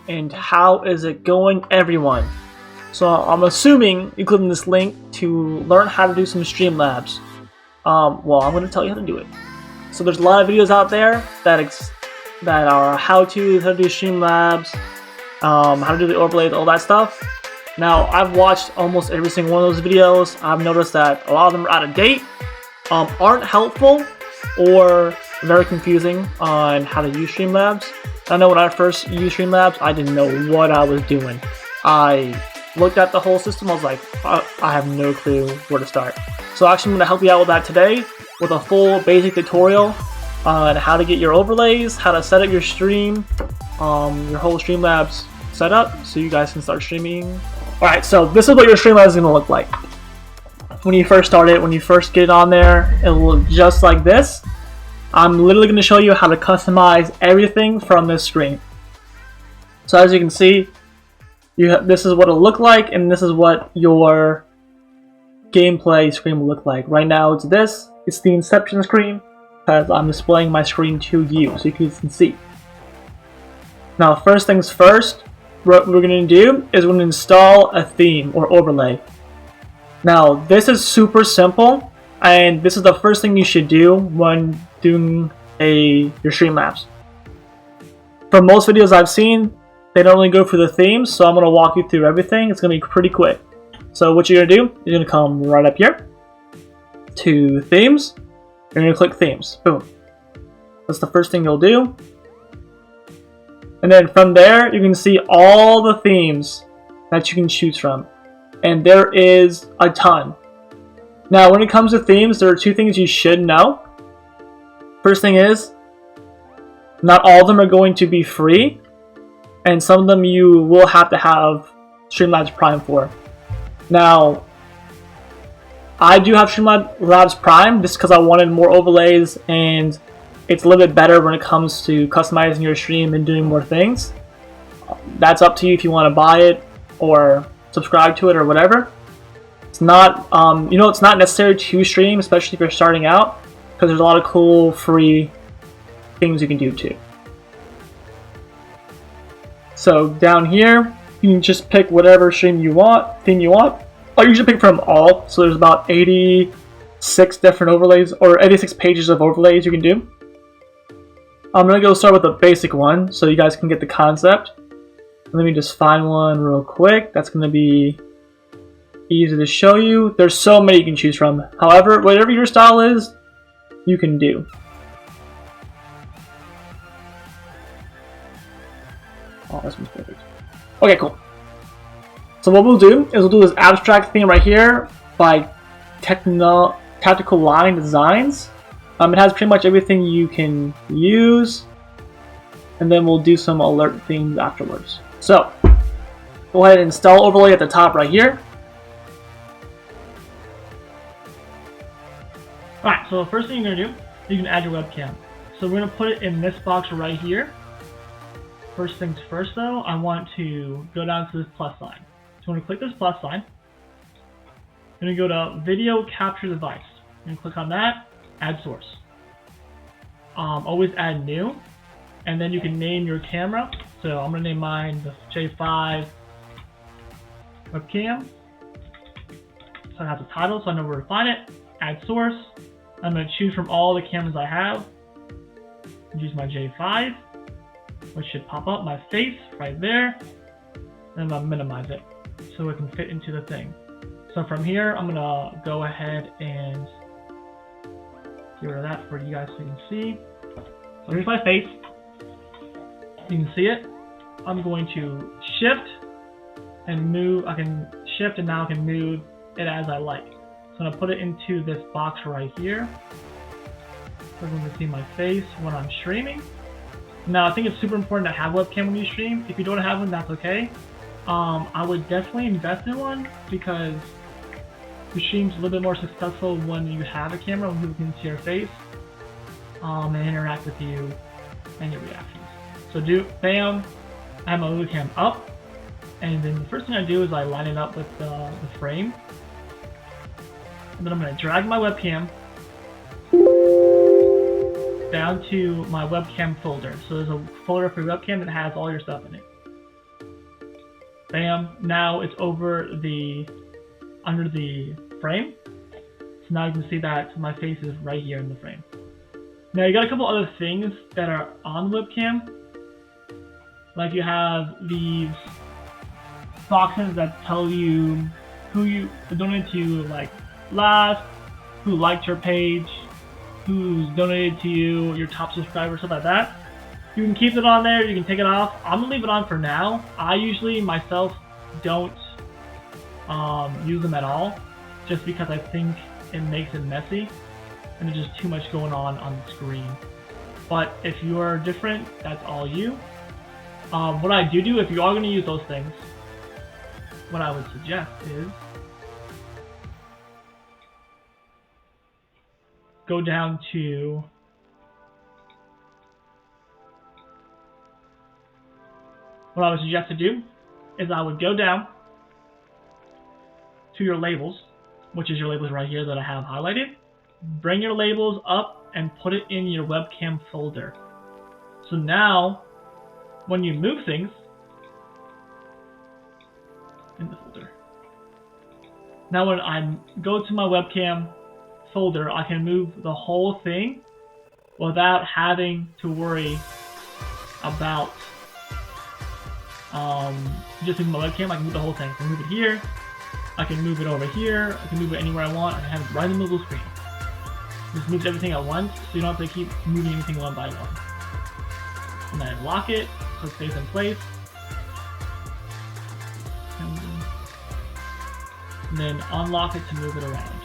and how is it going, everyone? So I'm assuming you click on this link to learn how to do some Streamlabs. Well, I'm going to tell you how to do it. So there's a lot of videos out there that are how-to do Streamlabs, how to do the overlays, all that stuff. Now, I've watched almost every single one of those videos. I've noticed that a lot of them are out of date, aren't helpful, or very confusing on how to use Streamlabs. I know when I first used Streamlabs, I didn't know what I was doing. I looked at the whole system, I was like, I have no clue where to start. So actually I'm going to help you out with that today with a full basic tutorial on how to get your overlays, how to set up your stream, your whole Streamlabs setup so you guys can start streaming. Alright, so this is what your Streamlabs is going to look like. When you first start it, when you first get on there, it will look just like this. I'm literally going to show you how to customize everything from this screen. So as you can see, this is what it'll look like, and this is what your gameplay screen will look like. Right now it's this. It's the Inception screen, because I'm displaying my screen to you so you can see. Now first things first, what we're going to do is we're going to install a theme or overlay. Now this is super simple, and this is the first thing you should do when doing your Streamlabs. For most videos I've seen, they don't really go through the themes, so I'm going to walk you through everything. It's going to be pretty quick. So what you're going to do, you're going to come right up here to themes. You're going to click themes. Boom. That's the first thing you'll do. And then from there, you can see all the themes that you can choose from. And there is a ton. Now, when it comes to themes, there are two things you should know. First thing is, not all of them are going to be free, and some of them you will have to have Streamlabs Prime for. Now, I do have Streamlabs Prime just because I wanted more overlays, and it's a little bit better when it comes to customizing your stream and doing more things. That's up to you if you want to buy it or subscribe to it or whatever. It's not, it's not necessary to stream, especially if you're starting out, because there's a lot of cool free things you can do too. So down here, you can just pick whatever theme you want. I usually pick from all, so there's about 86 different overlays, or 86 pages of overlays you can do. I'm gonna go start with a basic one, so you guys can get the concept. Let me just find one real quick. That's gonna be easy to show you. There's so many you can choose from. However, whatever your style is, you can do. Oh, this one's perfect. Okay, cool. So what we'll do is we'll do this abstract theme right here by Tactical Line Designs. It has pretty much everything you can use, and then we'll do some alert themes afterwards. So go ahead and install overlay at the top right here. Alright, so the first thing you're going to do, you can add your webcam. So we're going to put it in this box right here. First things first though, I want to go down to this plus sign. So I'm going to click this plus sign. I'm going to go to Video Capture Device. I'm going to click on that, add source. Always add new, and then you can name your camera. So I'm going to name mine the J5 webcam. So I have the title, so I know where to find it. Add source. I'm going to choose from all the cameras I have. Use my J5, which should pop up my face right there. And I'm going to minimize it so it can fit into the thing. So from here, I'm going to go ahead and get rid of that for you guys so you can see. So here's my face. You can see it. I'm going to shift and move. I can shift and now I can move it as I like. So I'm going to put it into this box right here. So I'm going to see my face when I'm streaming. Now I think it's super important to have a webcam when you stream. If you don't have one, that's okay. I would definitely invest in one because your stream's a little bit more successful when you have a camera, when people can see your face and interact with you and your reactions. So bam, I have my webcam up, and then the first thing I do is I line it up with the frame. And then I'm going to drag my webcam down to my webcam folder. So there's a folder for your webcam that has all your stuff in it. Bam. Now it's under the frame. So now you can see that my face is right here in the frame. Now you got a couple other things that are on the webcam. Like you have these boxes that tell you who you donated to, like last, who liked your page, who's donated to you, your top subscriber, stuff like that. You can keep it on there, you can take it off. I'm gonna leave it on for now. I usually myself don't use them at all, just because I think it makes it messy and there's just too much going on the screen. But if you are different, that's all you. What I do if you are gonna use those things, what I would suggest is go down to what I would suggest to do is I would go down to your labels, which is your labels right here that I have highlighted. Bring your labels up and put it in your webcam folder. So now when you move things in the folder, now when I go to my webcam folder, I can move the whole thing without having to worry about just moving my webcam. I can move the whole thing. I can move it here, I can move it over here, I can move it anywhere I want. I can have it right in the middle of the screen. Just moves everything at once, so you don't have to keep moving anything one by one. And then lock it so it stays in place. And then unlock it to move it around.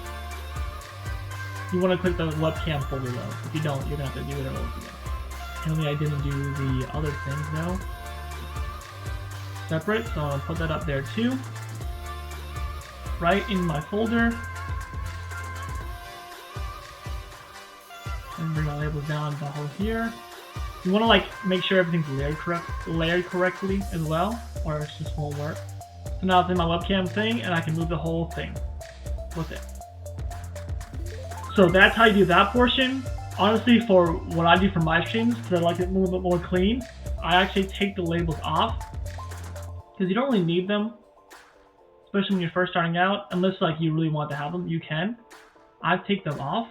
You want to click the webcam folder though. If you don't, you're going to have to do it all over again. Apparently I didn't do the other things though. Separate, so I'll put that up there too. Right in my folder. And bring my labels down the whole here. You want to like make sure everything's layered correctly as well, or it just won't work. So now it's in my webcam thing, and I can move the whole thing with it. So that's how you do that portion. Honestly, for what I do for my streams, because I like it a little bit more clean, I actually take the labels off because you don't really need them, especially when you're first starting out. Unless like you really want to have them, you can. I take them off.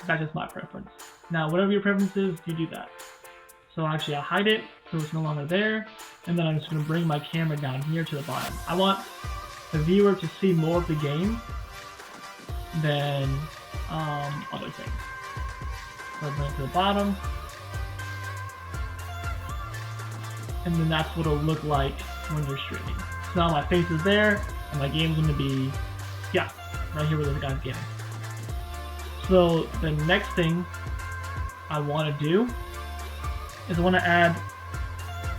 That's just my preference. Now, whatever your preference is, you do that. So actually, I hide it so it's no longer there, and then I'm just going to bring my camera down here to the bottom. I want the viewer to see more of the game than other things. So I bring it to the bottom, and then that's what it'll look like when you're streaming. So now my face is there, and my game's going to be, yeah, right here where the guy's getting. So the next thing I want to do is I want to add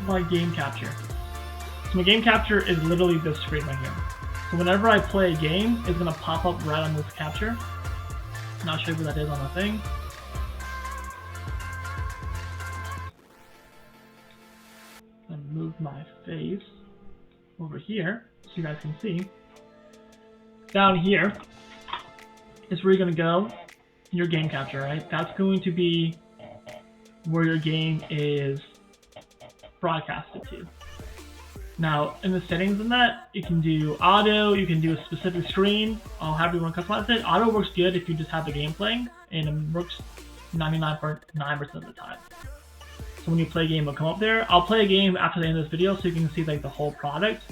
my game capture. So my game capture is literally this screen right here. So whenever I play a game, it's going to pop up right on this capture. Not sure what that is on the thing. And move my face over here so you guys can see. Down here is where you're going to go. Your game capture, right? That's going to be where your game is broadcasted to. Now, in the settings in that, you can do auto, you can do a specific screen, or however you want to customize it. Auto works good if you just have the game playing, and it works 99.9% of the time. So when you play a game, it'll come up there. I'll play a game after the end of this video so you can see like the whole product.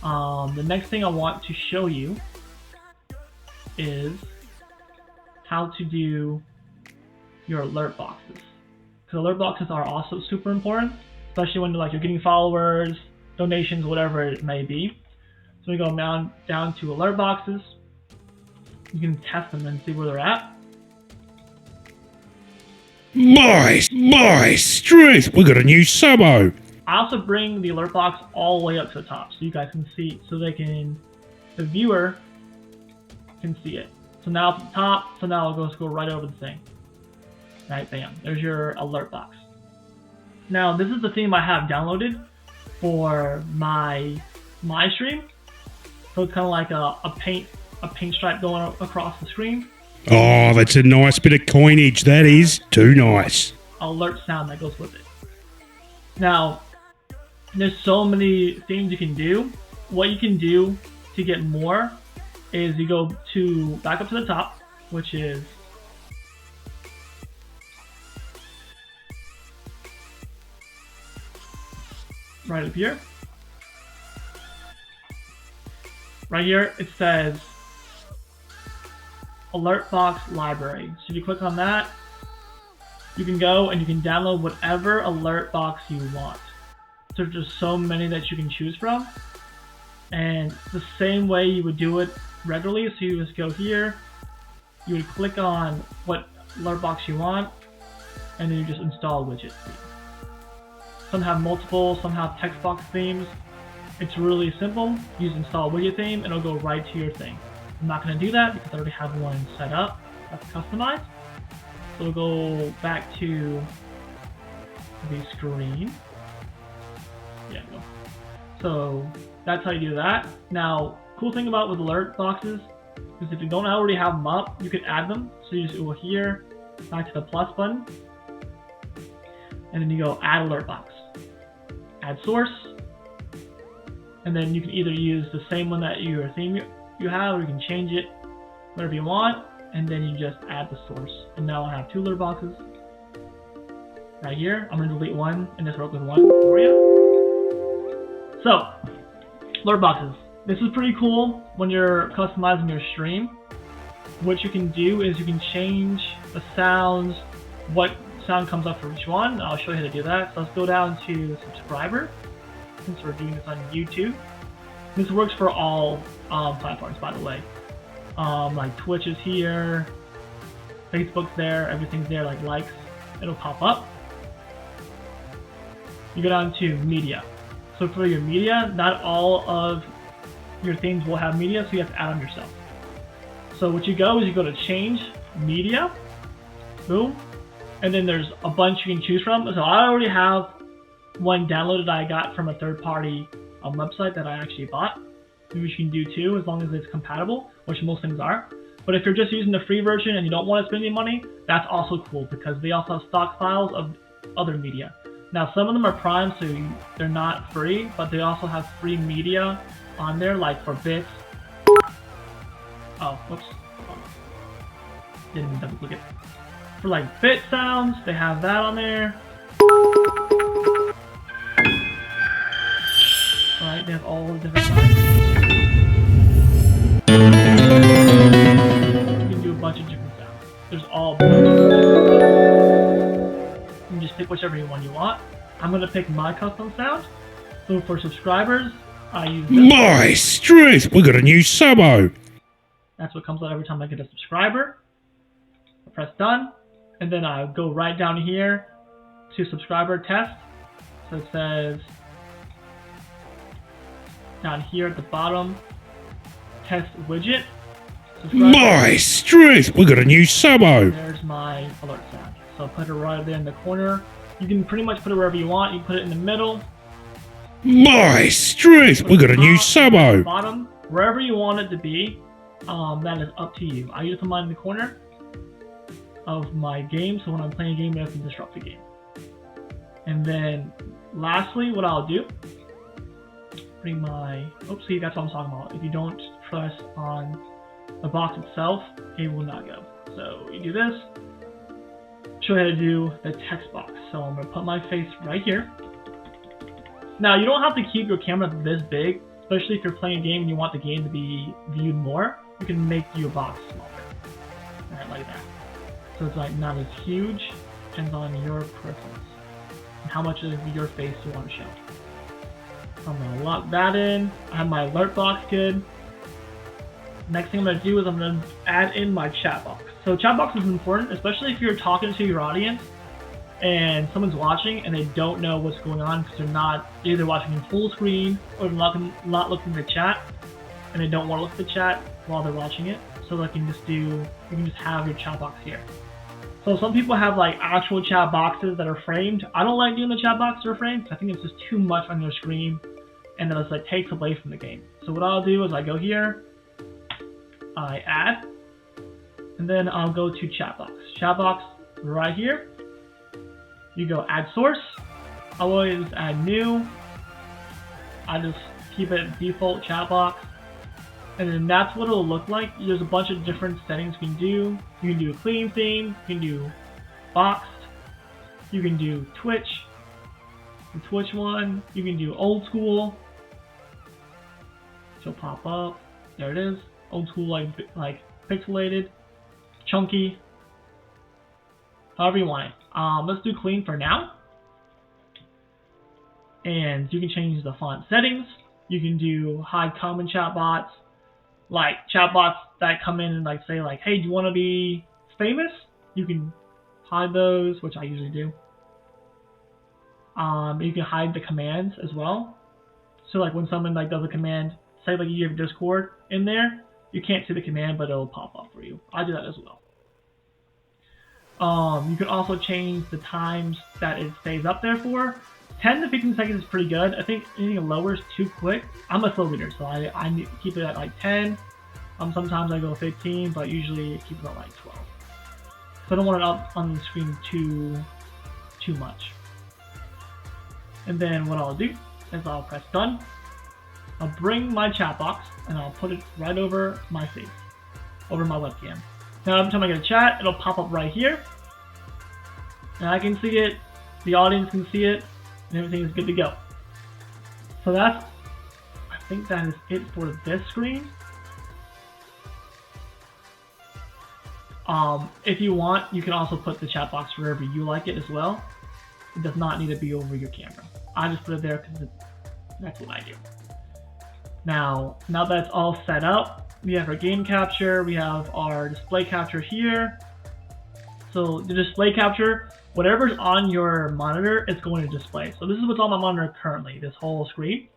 The next thing I want to show you is how to do your alert boxes. Because alert boxes are also super important, especially when like you're getting followers, donations, whatever it may be. So we go down to alert boxes. You can test them and see where they're at. My strength! We got a new subo. I also bring the alert box all the way up to the top so you guys can see, so the viewer can see it. So now it's at the top, so now I'll go right over the thing. Right, bam, there's your alert box. Now this is the theme I have downloaded for my stream. So it's kind of like a paint stripe going across the screen. Oh, that's a nice bit of coinage, that is. Too nice. Alert sound that goes with it. Now, There's so many things you can do. What you can do to get more is you go to back up to the top, which is right up here. Right here it says Alert Box Library. So if you click on that, you can go and you can download whatever alert box you want. So there's just so many that you can choose from. And the same way you would do it regularly, so you just go here, you would click on what alert box you want, and then you just install a widget. Some have multiple, some have text box themes. It's really simple. You just install a widget theme and it'll go right to your thing. I'm not going to do that because I already have one set up that's customized. So we'll go back to the screen. Yeah, go. So that's how you do that. Now, cool thing about with alert boxes is if you don't already have them up, you can add them. So you just go here, back to the plus button, and then you go add alert box, add source, and then you can either use the same one that your theme you have, or you can change it whatever you want, and then you just add the source. And now I have 2 alert boxes right here. I'm going to delete one and just work with one for you. So, alert boxes. This is pretty cool when you're customizing your stream. What you can do is you can change the sounds, what sound comes up for each one. I'll show you how to do that. So let's go down to subscriber, since we're doing this on YouTube. This works for all platforms, by the way. Like Twitch is here, Facebook's there, everything's there, like likes, it'll pop up. You go down to media. So for your media, not all of your themes will have media, so you have to add them yourself. So what you go is you go to change media, boom, and then there's a bunch you can choose from. So I already have one downloaded I got from a third-party website that I actually bought, which you can do too, as long as it's compatible, which most things are. But if you're just using the free version and you don't want to spend any money, that's also cool because they also have stock files of other media. Now some of them are Prime, so they're not free, but they also have free media on there, like for bits. Oh, whoops. Didn't even double click it. For like bit sounds, they have that on there. Alright, they have all the different kinds. You can do a bunch of different sounds. There's all. You can just pick whichever one you want. I'm gonna pick my custom sound. So for subscribers, I use this. My strength! We got a new subo! That's what comes out every time I get a subscriber. I press done, and then I go right down here to subscriber test. So it says down here at the bottom, test widget. My strength! We got a new subo! There's my alert sound. So I'll put it right there in the corner. You can pretty much put it wherever you want. You can put it in the middle. My strength! We got a new subo! Bottom, wherever you want it to be, that is up to you. I usually put mine in the corner of my game, so when I'm playing a game, it doesn't disrupt the game. And then, lastly, what I'll do, bring my, see, that's what I'm talking about. If you don't press on the box itself, it will not go. So you do this, show you how to do the text box. So I'm going to put my face right here. Now, you don't have to keep your camera this big, especially if you're playing a game and you want the game to be viewed more. You can make your box smaller, right, like that. So it's like not as huge, depends on your preference and how much of your face you want to show. I'm gonna lock that in. I have my alert box good. Next thing I'm gonna do is I'm gonna add in my chat box. So chat box is important, especially if you're talking to your audience and someone's watching and they don't know what's going on because they're not either watching in full screen or not looking at the chat, and they don't want to look at the chat while they're watching it. So they can just you can just have your chat box here. So some people have like actual chat boxes that are framed. I don't like doing the chat boxes that are framed because I think it's just too much on your screen and then it's like takes away from the game. So what I'll do is I go here, I add, and then I'll go to chat box. Chat box right here. You go add source. I'll always add new, I just keep it default chat box. And then that's what it'll look like. There's a bunch of different settings you can do. You can do a clean theme, you can do boxed, you can do Twitch, the Twitch one, you can do old school. She'll pop up. There it is. Old school, like pixelated, chunky, however you want it. Let's do clean for now. And you can change the font settings. You can do hide common chatbots, like chatbots that come in and like say like, hey, do you want to be famous? You can hide those, which I usually do. You can hide the commands as well. So like when someone like does a command, say like you have Discord in there, you can't see the command, but it'll pop up for you. I do that as well. You can also change the times that it stays up there for. 10 to 15 seconds is pretty good. I think anything lower is too quick. I'm a slow reader, so I need to keep it at like 10. Sometimes I go 15, but usually I keep it at like 12. So I don't want it up on the screen too much. And then what I'll do is I'll press done. I'll bring my chat box and I'll put it right over my face, over my webcam. Now every time I get a chat, it'll pop up right here. And I can see it, the audience can see it, and everything is good to go. So I think that is it for this screen. If you want, you can also put the chat box wherever you like it as well. It does not need to be over your camera. I just put it there because that's what I do. Now that's all set up, we have our game capture, we have our display capture here. So the display capture, whatever's on your monitor, it's going to display. So this is what's on my monitor currently, this whole screen.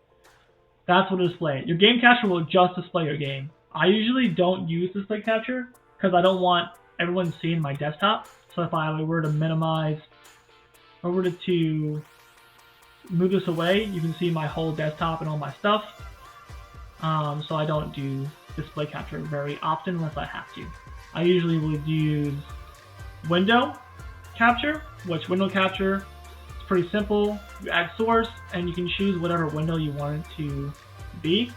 That's what will display. Your game capture will just display your game. I usually don't use display capture because I don't want everyone seeing my desktop. So if I were to minimize, or were to move this away, you can see my whole desktop and all my stuff. So I don't do display capture very often unless I have to. I usually would use window capture, which window capture is pretty simple. You add source and you can choose whatever window you want it to be,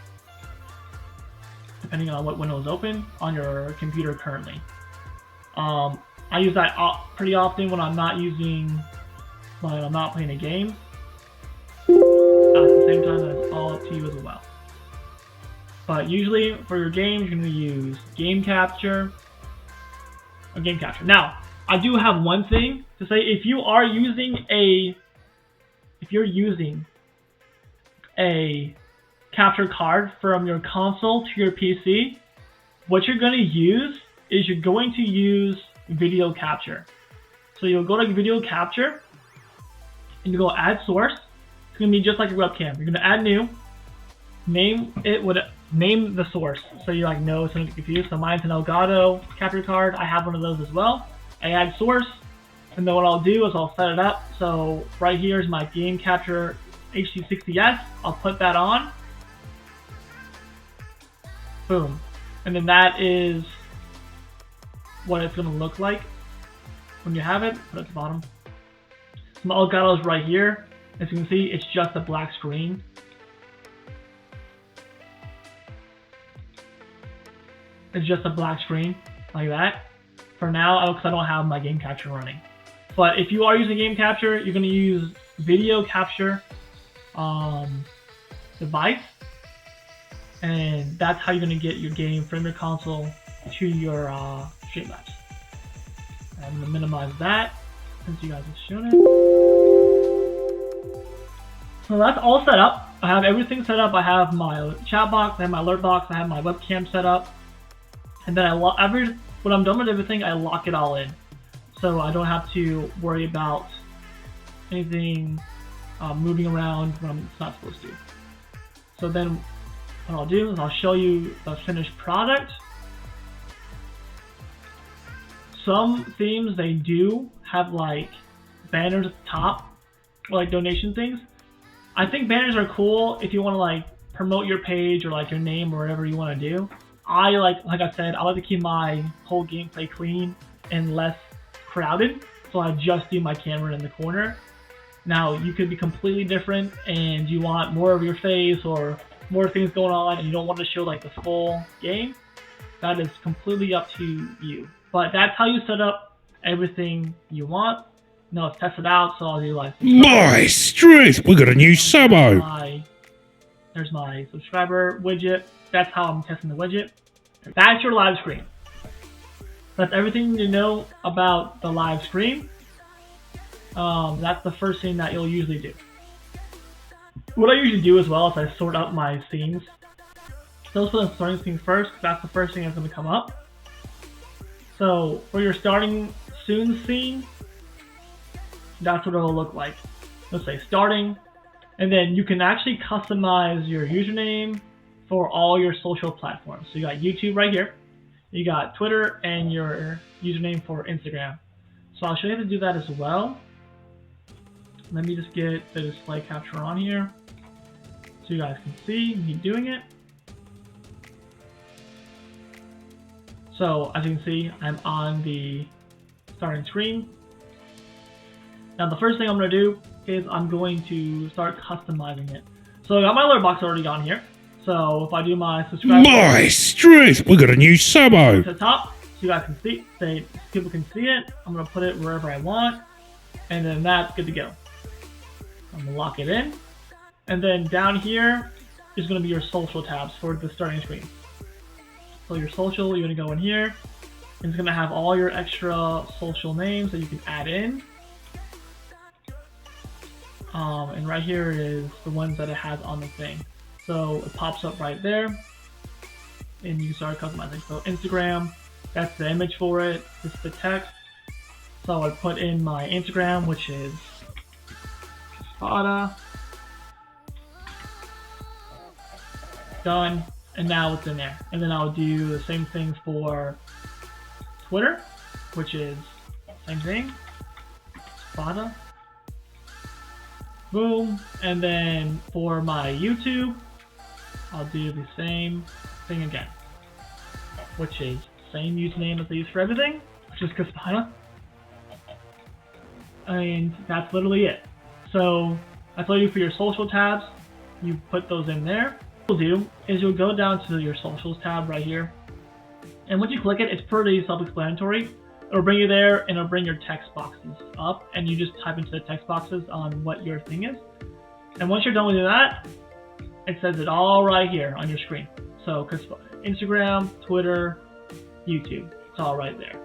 depending on what window is open on your computer currently. I use that pretty often when I'm not playing a game. At the same time, that's all up to you as well. But usually for your games, you're going to use game capture or game capture. Now, I do have one thing to say. If you're using a capture card from your console to your PC, what you're going to use is you're going to use video capture. So you'll go to video capture and you go add source. It's going to be just like your webcam. You're going to add new, name the source so you like know it's going to get confused. So mine's an Elgato capture card. I have one of those as well. I add source, and then what I'll do is I'll set it up. So right here is my game capture HD60S. I'll put that on. Boom. And then that is what it's going to look like when you have it. Put it at the bottom. So my Elgato is right here. As you can see, it's just a black screen. It's just a black screen like that for now, because I don't have my game capture running. But if you are using game capture, you're going to use video capture device, and that's how you're going to get your game from your console to your Streamlabs. I'm going to minimize that since you guys have shown it. So that's all set up. I have everything set up. I have my chat box, I have my alert box, I have my webcam set up. And then when I'm done with everything, I lock it all in. So I don't have to worry about anything moving around when it's not supposed to. So then what I'll do is I'll show you the finished product. Some themes, they do have like banners at the top or like donation things. I think banners are cool if you want to like promote your page or like your name or whatever you want to do. Like I said, I like to keep my whole gameplay clean and less crowded, so I just do my camera in the corner. Now, you could be completely different and you want more of your face or more things going on and you don't want to show like the full game. That is completely up to you. But that's how you set up everything you want. Now let's test it out, so I'll do like... My strength! We got a new subo! There's my subscriber widget. That's how I'm testing the widget. That's your live screen. That's everything you need to know about the live stream. That's the first thing that you'll usually do. What I usually do as well is I sort out my scenes. So let's put the starting scene first, because that's the first thing that's going to come up. So for your starting soon scene, that's what it'll look like. Let's say starting, and then you can actually customize your username for all your social platforms. So you got YouTube right here, you got Twitter, and your username for Instagram. So I'll show you how to do that as well. Let me just get the display capture on here so you guys can see me doing it. So as you can see, I'm on the starting screen. Now the first thing I'm going to do is I'm going to start customizing it. So I got my alert box already on here. So if I do my subscribe, my strength, we got a new subo to the top, so you guys can see, people can see it. I'm going to put it wherever I want, and then that's good to go. I'm going to lock it in. And then down here is going to be your social tabs for the starting screen. So your social, you're going to go in here, and it's going to have all your extra social names that you can add in. And right here is the ones that it has on the thing. So it pops up right there, and you can start customizing. So Instagram, that's the image for it. This is the text. So I put in my Instagram, which is Kespata. Done, and now it's in there. And then I'll do the same thing for Twitter, which is same thing, Kespata. Boom. And then for my YouTube, I'll do the same thing again, which is same username as I use for everything, which is Kespata. And that's literally it. So that's all you do for your social tabs. You put those in there. What you'll do is you'll go down to your socials tab right here. And once you click it, it's pretty self-explanatory. It'll bring you there, and it'll bring your text boxes up, and you just type into the text boxes on what your thing is. And once you're done with that, it says it all right here on your screen. So Instagram, Twitter, YouTube, it's all right there.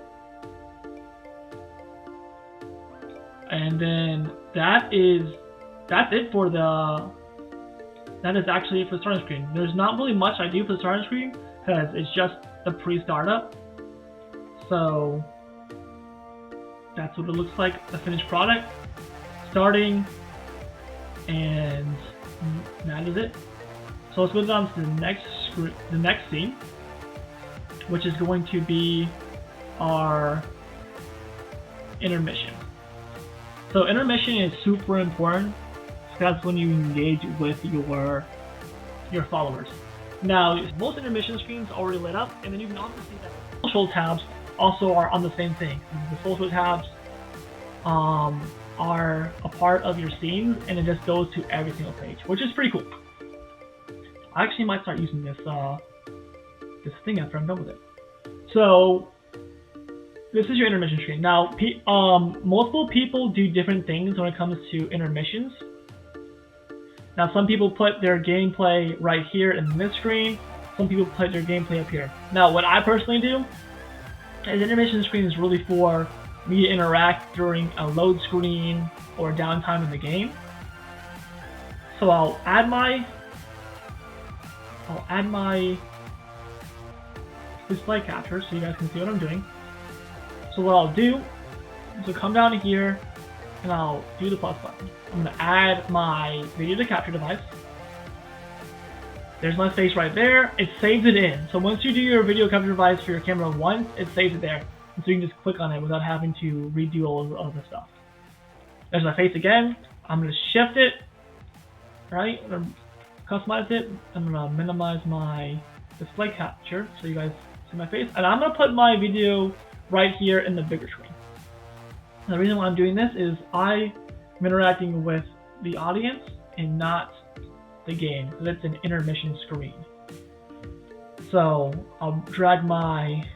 And then that's it for that is actually it for the starting screen. There's not really much I do for the starting screen because it's just the pre-startup. So that's what it looks like, the finished product, starting, and that is it. So let's go down to the next scene, which is going to be our intermission. So intermission is super important because that's when you engage with your followers. Now, most intermission screens are already lit up, and then you can also see that the social tabs also are on the same thing. The social tabs are a part of your scenes, and it just goes to every single page, which is pretty cool. I actually might start using this thing after I'm done with it. So this is your intermission screen. Now, multiple people do different things when it comes to intermissions. Now, some people put their gameplay right here in this screen. Some people put their gameplay up here. Now, what I personally do is intermission screen is really for me to interact during a load screen or downtime in the game. So I'll add my display capture so you guys can see what I'm doing. So what I'll do is I'll come down here and I'll do the plus button. I'm going to add my video to capture device. There's my face right there. It saves it in. So once you do your video capture device for your camera once, it saves it there. And so you can just click on it without having to redo all of the stuff. There's my face again. I'm going to shift it, right? I'm going to customize it. I'm going to minimize my display capture so you guys see my face. And I'm going to put my video right here in the bigger screen. And the reason why I'm doing this is I I'm interacting with the audience and not the game, because it's an intermission screen. So I'll drag my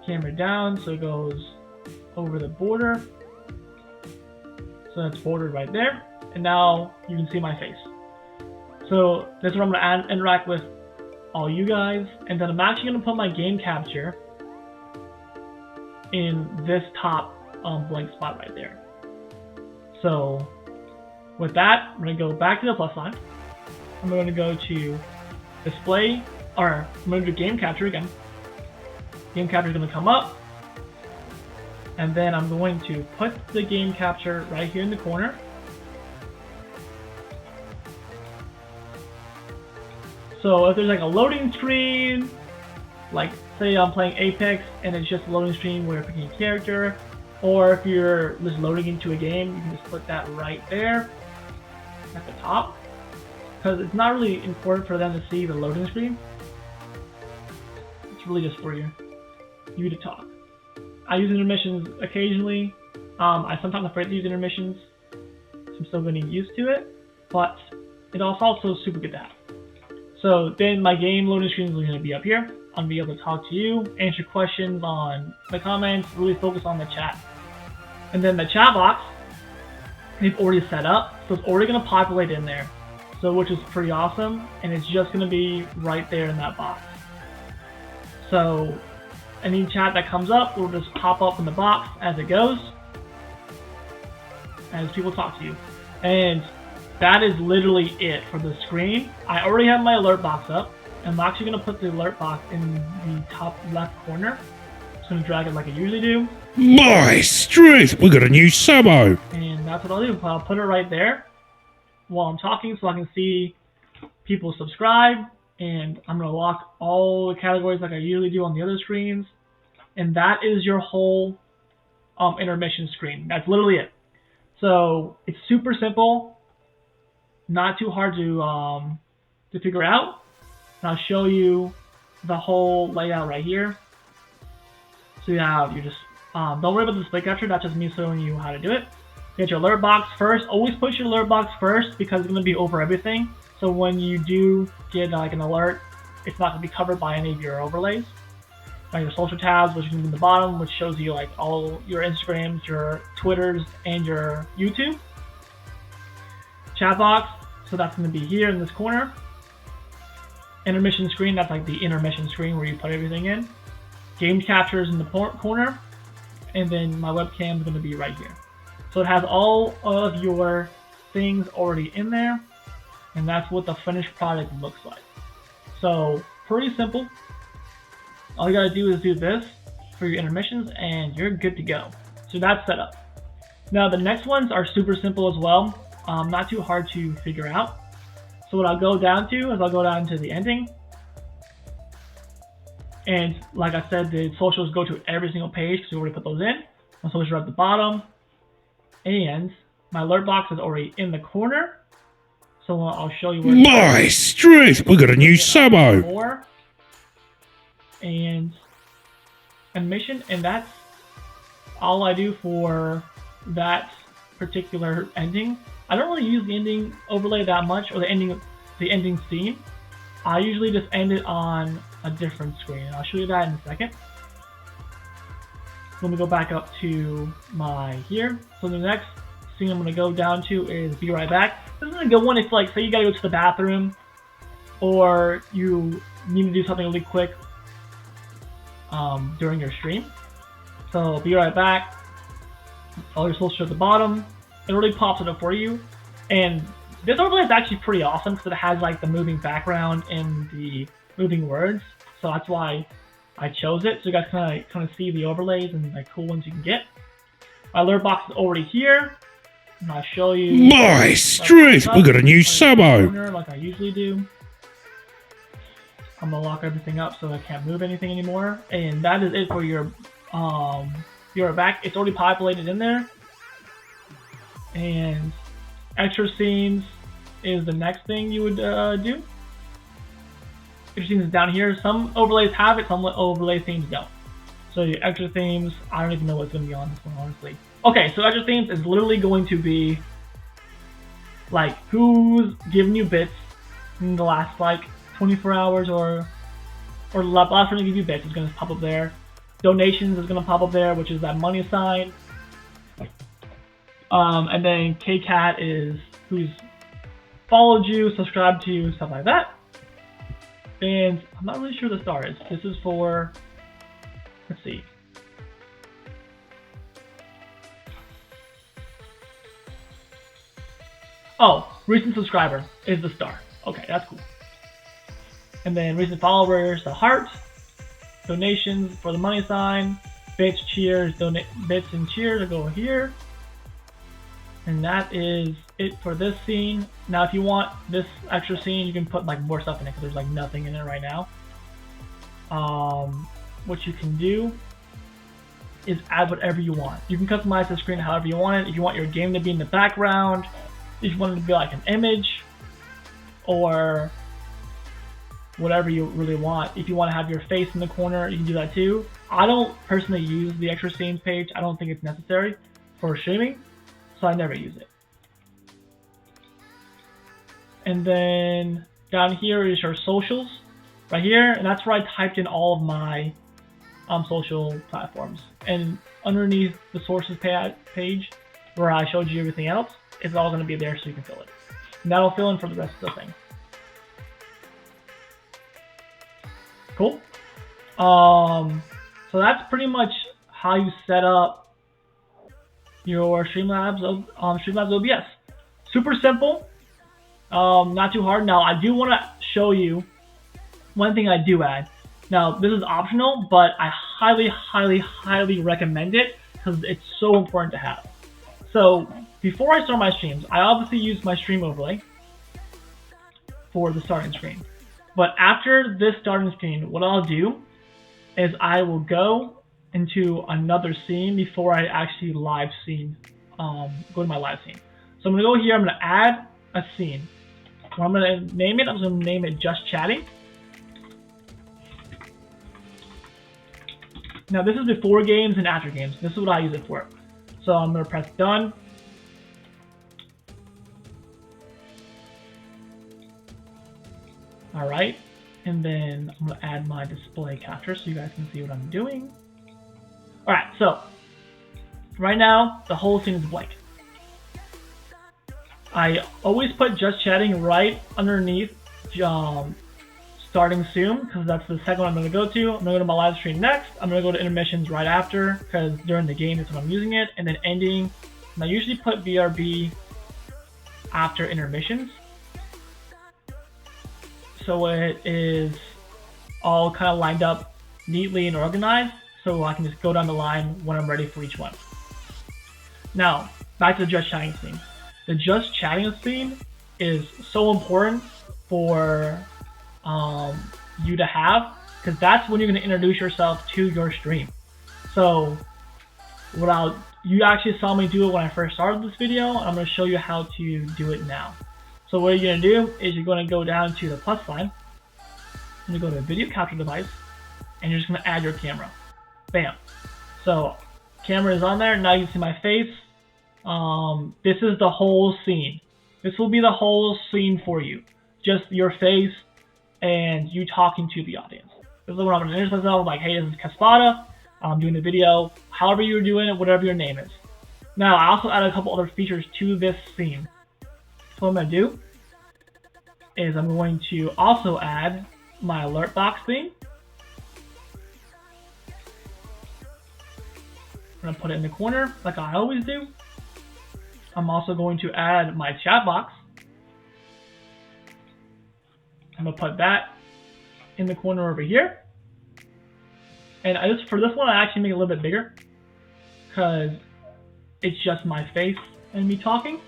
camera down so it goes over the border. So that's bordered right there. And now you can see my face. So this is where I'm going to interact with all you guys. And then I'm actually going to put my game capture in this top blank spot right there. So with that, I'm going to go back to the plus sign. I'm going to go to display, or I'm going to do game capture again. Game capture is going to come up. And then I'm going to put the game capture right here in the corner. So if there's like a loading screen, like say I'm playing Apex and it's just a loading screen where you're picking a character, or if you're just loading into a game, you can just put that right there at the top, because it's not really important for them to see the loading screen. It's really just for you to talk. I use intermissions occasionally. I sometimes afraid to use intermissions, so I'm still getting used to it, but it's also super good to have. So then my game loading screen is going to be up here. I'm going to be able to talk to you, answer questions on the comments, really focus on the chat. And then the chat box, they've already set up, so it's already going to populate in there. So which is pretty awesome, and it's just going to be right there in that box. So any chat that comes up will just pop up in the box as it goes, as people talk to you. And that is literally it for the screen. I already have my alert box up. I'm actually going to put the alert box in the top left corner. I'm just going to drag it like I usually do. My strength! We got a new subo! And that's what I'll do. I'll put it right there while I'm talking so I can see people subscribe. And I'm going to lock all the categories like I usually do on the other screens. And that is your whole intermission screen. That's literally it. So it's super simple. Not too hard to figure out. And I'll show you the whole layout right here. So you just don't worry about the display capture. That's just me showing you how to do it. You get your alert box first. Always push your alert box first because it's going to be over everything. So when you do get like an alert, it's not going to be covered by any of your overlays. Now your social tabs, which is in the bottom, which shows you like all your Instagrams, your Twitters, and your YouTube. Chat box. So that's going to be here in this corner. Intermission screen, that's like the intermission screen where you put everything in. Game capture is in the corner. And then my webcam is going to be right here. So it has all of your things already in there. And that's what the finished product looks like. So pretty simple. All you got to do is do this for your intermissions and you're good to go. So that's set up. Now the next ones are super simple as well. Not too hard to figure out. So what I'll go down to is I'll go down to the ending. And like I said, the socials go to every single page because we already put those in. My socials are at the bottom. And my alert box is already in the corner. So I'll show you where My strength! We got a new subo! More. And animation. And that's all I do for that particular ending. I don't really use the ending overlay that much, or the ending scene. I usually just end it on a different screen. I'll show you that in a second. Let me go back up to my here. So the next scene I'm going to go down to is Be Right Back. This is a good one if, like, say you got to go to the bathroom, or you need to do something really quick during your stream. So Be Right Back. All your socials at the bottom. It really pops it up for you, and this overlay is actually pretty awesome because it has like the moving background and the moving words, so that's why I chose it. So you guys kind of see the overlays and like cool ones you can get. My alert box is already here, and I'll show you. My strength! We got a new subo! Like I usually do. I'm gonna lock everything up so I can't move anything anymore, and that is it for your back. It's already populated in there. And extra scenes is the next thing you would do. Extra scenes is down here. Some overlays have it, some overlay themes don't. So your extra themes, I don't even know what's going to be on this one, honestly. Okay, so extra themes is literally going to be like who's giving you bits in the last like 24 hours or last time to give you bits is going to pop up there. Donations is going to pop up there, which is that money sign. And then KCat is who's followed you, subscribed to you, stuff like that. And I'm not really sure the star is. This is for, let's see. Oh, recent subscriber is the star. Okay, that's cool. And then recent followers, the heart. Donations for the money sign. Bits, cheers, bits and cheers will go here. And that is it for this scene. Now if you want this extra scene, you can put like more stuff in it because there's like nothing in it right now. What you can do is add whatever you want. You can customize the screen however you want it. If you want your game to be in the background, if you want it to be like an image, or whatever you really want. If you want to have your face in the corner, you can do that too. I don't personally use the extra scenes page. I don't think it's necessary for streaming, so I never use it. And then down here is your socials right here, and that's where I typed in all of my social platforms. And underneath the sources page where I showed you everything else, it's all going to be there so you can fill it. And that'll fill in for the rest of the thing. Cool. So that's pretty much how you set up your Streamlabs OBS. Super simple, not too hard. Now I do want to show you one thing I do add. Now this is optional, but I highly recommend it because it's so important to have. So before I start my streams, I obviously use my stream overlay for the starting screen. But after this starting screen, what I'll do is I will go into another scene before I actually live scene, go to my live scene. So I'm going to go here, I'm going to add a scene. What I'm going to name it, I'm going to name it Just Chatting. Now this is before games and after games. This is what I use it for. So I'm going to press done. Alright, and then I'm going to add my display capture so you guys can see what I'm doing. Alright, so right now the whole scene is blank. I always put Just Chatting right underneath starting soon because that's the second one I'm going to go to. I'm going to go to my live stream next. I'm going to go to intermissions right after because during the game that's when I'm using it. And then ending, and I usually put BRB after intermissions. So it is all kind of lined up neatly and organized so I can just go down the line when I'm ready for each one. Now, back to the Just Chatting scene. The Just Chatting scene is so important for you to have because that's when you're going to introduce yourself to your stream. So you actually saw me do it when I first started this video. I'm going to show you how to do it now. So what you're going to do is you're going to go down to the plus sign. You're going to go to video capture device and you're just going to add your camera. Bam. So camera is on there. Now you can see my face. This is the whole scene. This will be the whole scene for you. Just your face and you talking to the audience. This is what I'm going to introduce myself. Like, hey, this is Kespata. I'm doing the video. However you're doing it, whatever your name is. Now, I also added a couple other features to this scene. So what I'm going to do is I'm going to also add my alert box thing. I'm going to put it in the corner like I always do. I'm also going to add my chat box. I'm going to put that in the corner over here. And for this one, I actually make it a little bit bigger because it's just my face and me talking.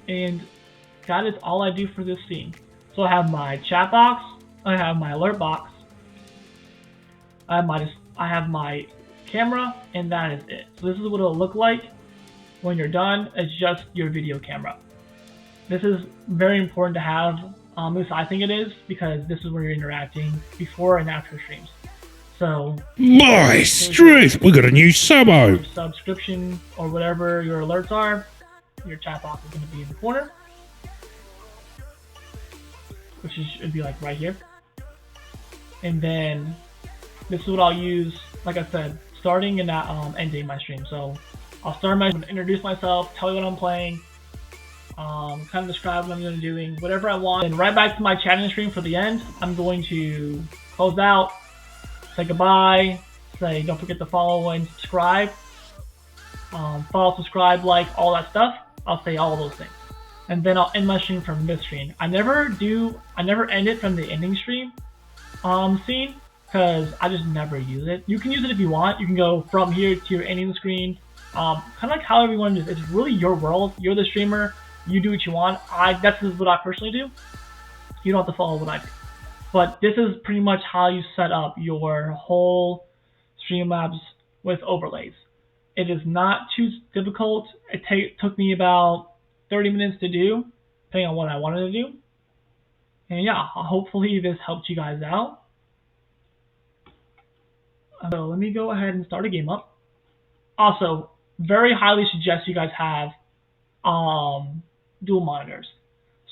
And that is all I do for this scene. So I have my chat box, I have my alert box, I have my camera, and that is it. So this is what it'll look like when you're done. It's just your video camera. This is very important to have. At least I think it is, because this is where you're interacting before and after streams. So My strength, we got a new subo. subscription or whatever your alerts are, your chat box is going to be in the corner, which should be like right here. And then this is what I'll use, like I said, starting and ending my stream. So I'll start my introduce myself, tell you what I'm playing, kind of describe what I'm going to be doing, whatever I want. And right back to my chatting stream for the end, I'm going to close out, say goodbye, say don't forget to follow and subscribe. Follow, subscribe, like, all that stuff. I'll say all those things. And then I'll end my stream from this screen. I never end it from the ending stream scene, because I just never use it. You can use it if you want. You can go from here to your ending screen. Kind of like however you want to do it. It's really your world. You're the streamer. You do what you want. That's what I personally do. You don't have to follow what I do. But this is pretty much how you set up your whole Streamlabs with overlays. It is not too difficult. It took me about 30 minutes to do, depending on what I wanted to do. And yeah, hopefully this helped you guys out. So let me go ahead and start a game up. Also, very highly suggest you guys have dual monitors.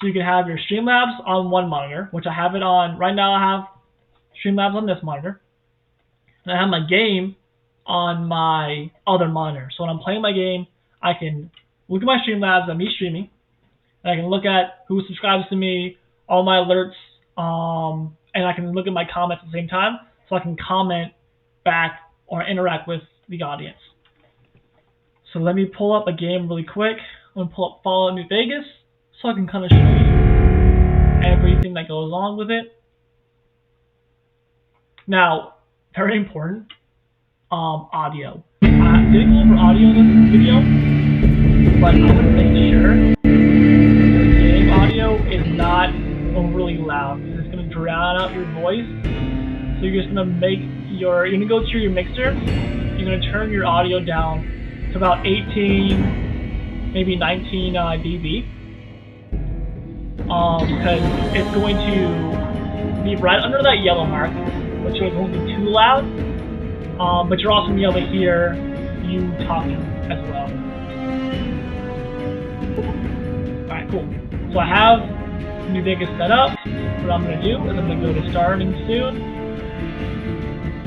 So you can have your Streamlabs on one monitor, which I have it on. Right now I have Streamlabs on this monitor. And I have my game on my other monitor. So when I'm playing my game, I can look at my Streamlabs of me streaming. And I can look at who subscribes to me, all my alerts, and I can look at my comments at the same time. So I can comment back or interact with the audience. So let me pull up a game really quick. I'm going to pull up Fallout New Vegas so I can kind of show you everything that goes on with it. Now, very important, audio. I didn't go over audio in this video, but I want to make sure the game audio is not overly loud. It's going to drown out your voice. So you're just going to you're going to go to your mixer. You're going to turn your audio down to about 18, maybe 19 dB. Because it's going to be right under that yellow mark, which won't be too loud. But you're also going to be able to hear you talking as well. Alright, cool. So I have New Vegas set up. What I'm going to do is I'm going to go to starting soon.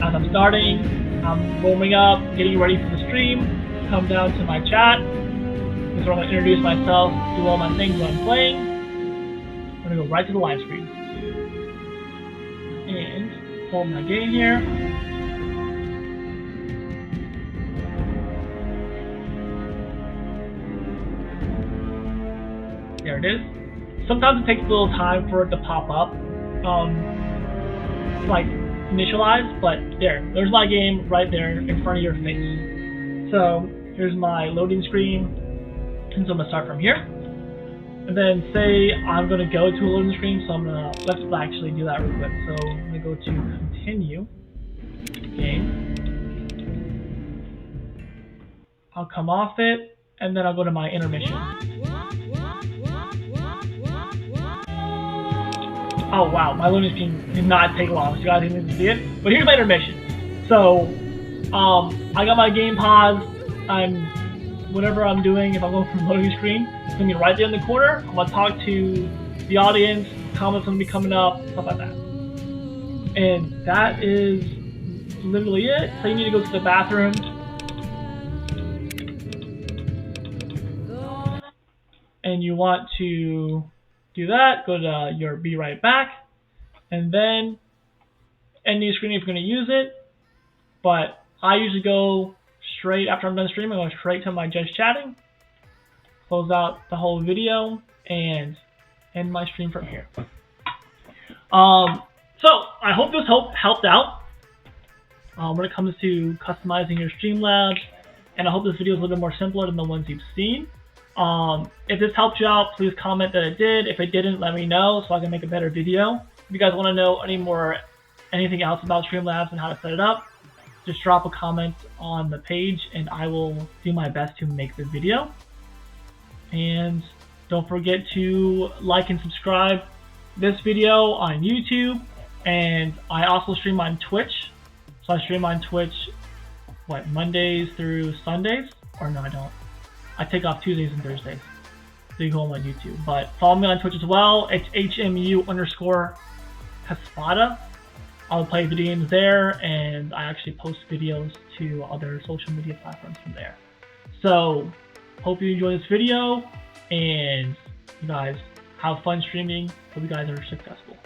As I'm starting, I'm warming up, getting ready for the stream, come down to my chat. This is where I'm going to introduce myself, do all my things while I'm playing. I'm going to go right to the live screen. And pull my game here. There it is. Sometimes it takes a little time for it to pop up, like initialize, but there's my game right there in front of your face. So here's my loading screen, and so I'm gonna start from here. And then say I'm gonna go to a loading screen, so let's actually do that real quick. So I'm gonna go to continue game. I'll come off it, and then I'll go to my intermission. Oh wow, my loading screen did not take long, so you guys didn't see it. But here's my intermission. So, I got my game paused. Whatever I'm doing, if I'm going from loading screen, it's gonna be right there in the corner. I'm gonna talk to the audience, comments gonna be coming up, stuff like that. And that is literally it. So you need to go to the bathroom. And you want to do that, go to your be right back, and then ending screen if you're going to use it. But I usually go straight after I'm done streaming, I go straight to my just chatting, close out the whole video, and end my stream from here. So I hope this helped out when it comes to customizing your Streamlabs, and I hope this video is a little bit more simpler than the ones you've seen. If this helped you out, please comment that it did. If it didn't, let me know so I can make a better video. If you guys want to know anything else about Streamlabs and how to set it up, just drop a comment on the page and I will do my best to make the video. And don't forget to like and subscribe this video on YouTube, and I also stream on Twitch. So I stream on Twitch, Mondays through Sundays? Or no, I don't. I take off Tuesdays and Thursdays. So you go on YouTube. But follow me on Twitch as well. It's HMU_Kespata. I'll play video games there, and I actually post videos to other social media platforms from there. So, hope you enjoy this video, and you guys have fun streaming. Hope you guys are successful.